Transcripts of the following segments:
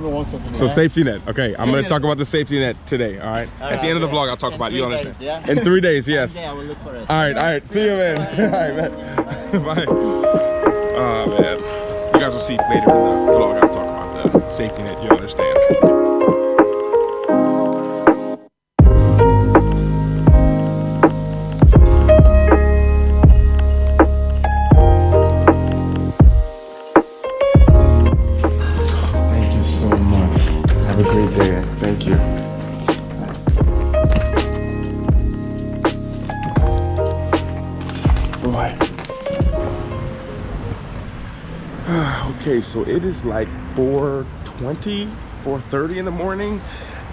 probably want something. So safety net. Okay, I'm gonna talk about the safety net today. All right. At the end of the vlog, I'll talk about it. You understand? Yeah? In 3 days, yes. I will look for it. All right. See you, man. All right, man. Bye. Oh man, you guys will see later in the vlog. I'll talk about the safety net. You understand? Great day. Thank you. Boy. Okay, so it is like 4:20, 4:30 in the morning,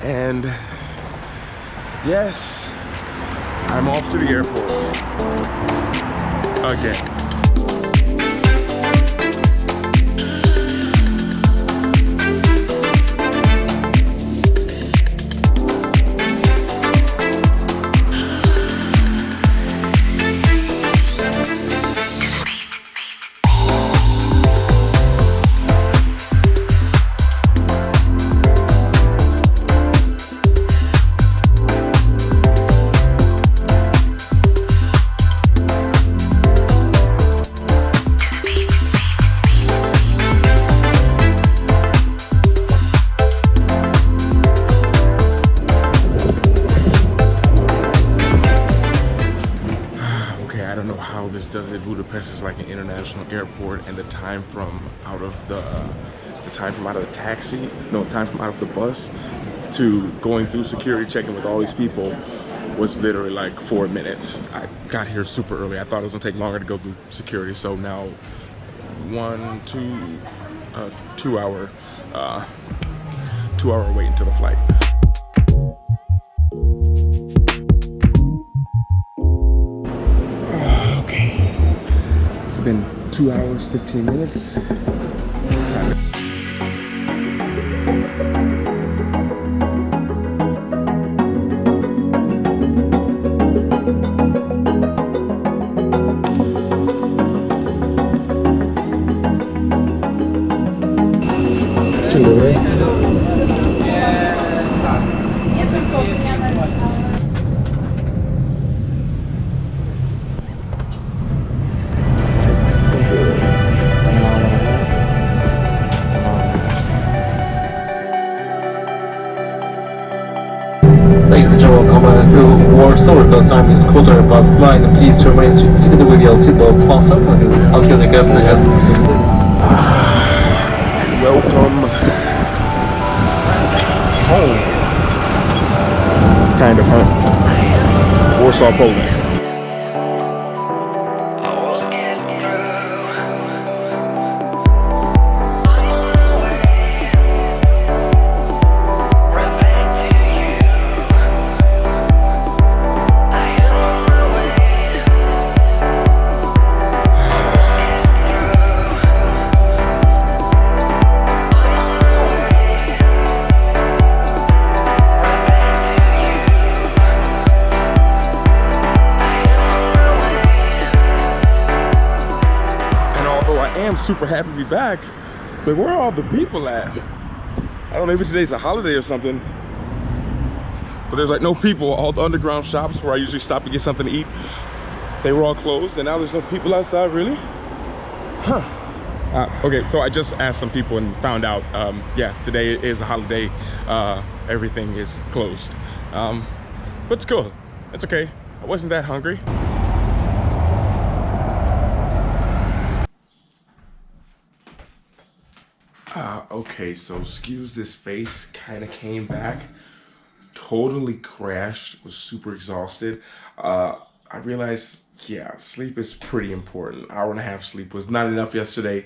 and yes, I'm off to the airport again. Does it? Budapest is like an international airport, and the time from out of the bus to going through security checking with all these people was literally like 4 minutes. I got here super early. I thought it was gonna take longer to go through security, so now 2 hour wait until the flight. It's been 2 hours, 15 minutes. Time. Ladies and gentlemen, welcome to Warsaw. The time is 9:15. Please remain seated with your seatbelt fastened until the guest has. Welcome home. Kind of home. Warsaw, Poland. Super happy to be back. So where are all the people at? I don't know, maybe today's a holiday or something. But there's like no people. All the underground shops where I usually stop to get something to eat, they were all closed, and now there's no people outside, really? Huh. Okay, so I just asked some people and found out, yeah, today is a holiday. Everything is closed. But it's cool. It's okay. I wasn't that hungry. Okay, so excuse this face, kind of came back, totally crashed, was super exhausted. I realized, yeah, sleep is pretty important. Hour and a half sleep was not enough yesterday.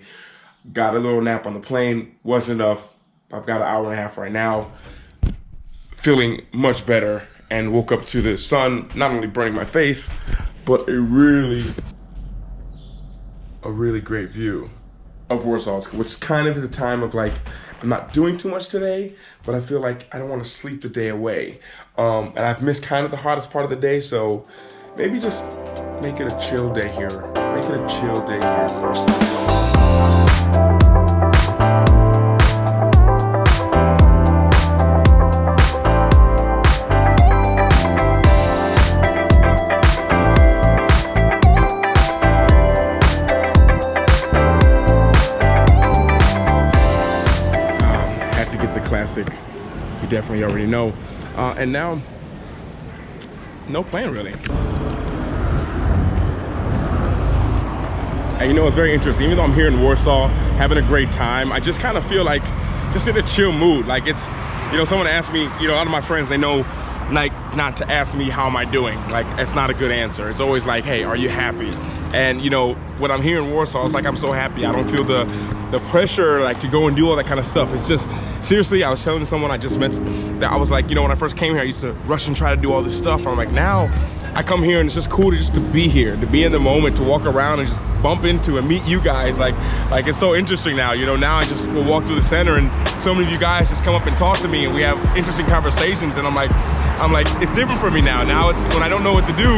Got a little nap on the plane, wasn't enough. I've got an hour and a half right now. Feeling much better, and woke up to the sun, not only burning my face, but a really great view of Warsaw, which kind of is a time of like, I'm not doing too much today, but I feel like I don't want to sleep the day away. And I've missed kind of the hottest part of the day, so maybe just make it a chill day here. Make it a chill day here in Warsaw. classic. You definitely already know. And now, no plan really. And you know, it's very interesting. Even though I'm here in Warsaw, having a great time, I just kind of feel like just in a chill mood. Like it's, you know, someone asked me, you know, a lot of my friends, they know like not to ask me how am I doing. Like it's not a good answer. It's always like, hey, are you happy? And you know, when I'm here in Warsaw, it's like I'm so happy. I don't feel the pressure like to go and do all that kind of stuff. It's just, seriously, I was telling someone I just met that I was like, you know, when I first came here, I used to rush and try to do all this stuff. And I'm like, now I come here and it's just cool to just to be here, to be in the moment, to walk around and just bump into and meet you guys. Like it's so interesting now. You know, now I just will walk through the center and so many of you guys just come up and talk to me and we have interesting conversations. And I'm like, it's different for me now. Now it's when I don't know what to do,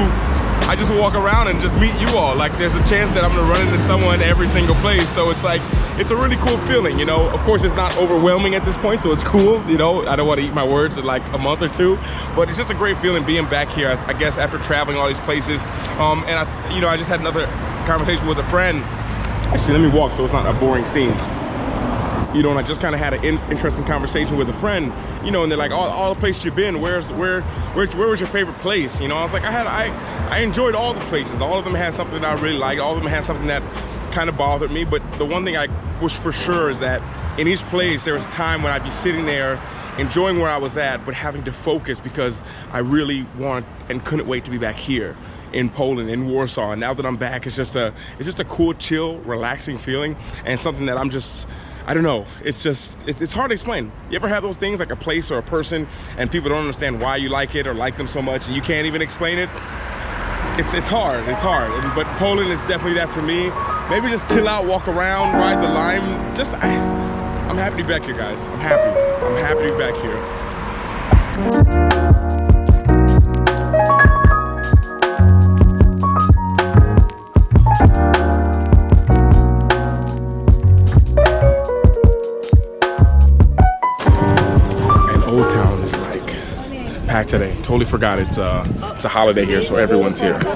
I just walk around and just meet you all. Like there's a chance that I'm gonna run into someone every single place. So it's like, it's a really cool feeling, you know. Of course, it's not overwhelming at this point, so it's cool, you know. I don't want to eat my words in like a month or two, but it's just a great feeling being back here, I guess, after traveling all these places. And I just had another conversation with a friend. Actually, let me walk so it's not a boring scene. You know, and I just kind of had an interesting conversation with a friend, you know, and they're like, all the places you've been, where was your favorite place? You know, I was like, I enjoyed all the places. All of them had something that I really liked. All of them had something that kind of bothered me. But the one thing I wish for sure is that in each place, there was a time when I'd be sitting there enjoying where I was at, but having to focus because I really want and couldn't wait to be back here in Poland, in Warsaw. And now that I'm back, it's just a cool, chill, relaxing feeling, and something that I'm just, I don't know, it's hard to explain. You ever have those things like a place or a person and people don't understand why you like it or like them so much and you can't even explain it? It's hard, but Poland is definitely that for me. Maybe just chill out, walk around, ride the lime. I'm happy to be back here, guys. I'm happy to be back here. Packed today. Totally forgot it's a holiday here, so everyone's here. Like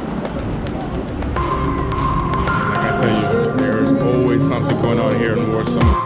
I tell you, there's always something going on here in Warsaw.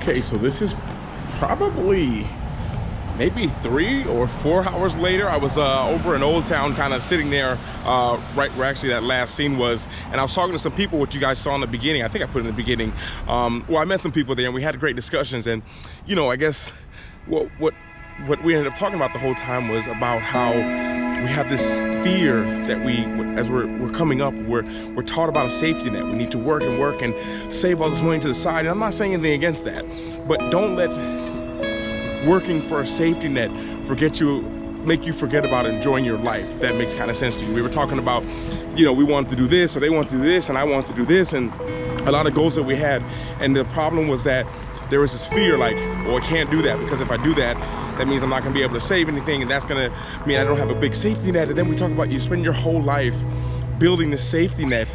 Okay, so this is probably maybe 3 or 4 hours later. I was over in Old Town, kind of sitting there right where actually that last scene was, and I was talking to some people, what you guys saw in the beginning. I think I put in the beginning. Well, I met some people there and we had great discussions, and you know, I guess what we ended up talking about the whole time was about how we have this fear that as we're coming up, we're taught about a safety net. We need to work and save all this money to the side. And I'm not saying anything against that, but don't let working for a safety net make you forget about enjoying your life. If that makes kind of sense to you. We were talking about, you know, we want to do this, or they want to do this, and I want to do this, and a lot of goals that we had. And the problem was that there was this fear like, well, I can't do that because if I do that, that means I'm not gonna be able to save anything, and that's gonna mean I don't have a big safety net. And then we talk about you spend your whole life building the safety net,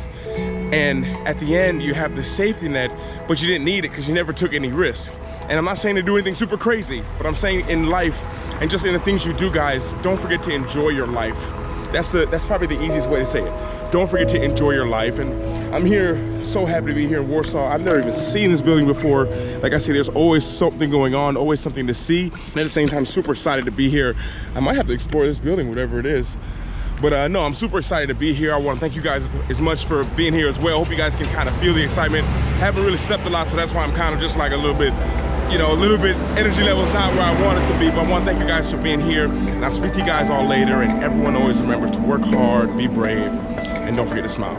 and at the end you have the safety net, but you didn't need it because you never took any risk. And I'm not saying to do anything super crazy, but I'm saying in life and just in the things you do, guys, don't forget to enjoy your life. That's probably the easiest way to say it. Don't forget to enjoy your life. And I'm here, so happy to be here in Warsaw. I've never even seen this building before. Like I said, there's always something going on, always something to see. And at the same time, super excited to be here. I might have to explore this building, whatever it is. But no, I'm super excited to be here. I want to thank you guys as much for being here as well. Hope you guys can kind of feel the excitement. Haven't really slept a lot, so that's why I'm kind of just like a little bit, you know, energy level's not where I want it to be. But I want to thank you guys for being here. And I'll speak to you guys all later. And everyone always remember to work hard, be brave, and don't forget to smile.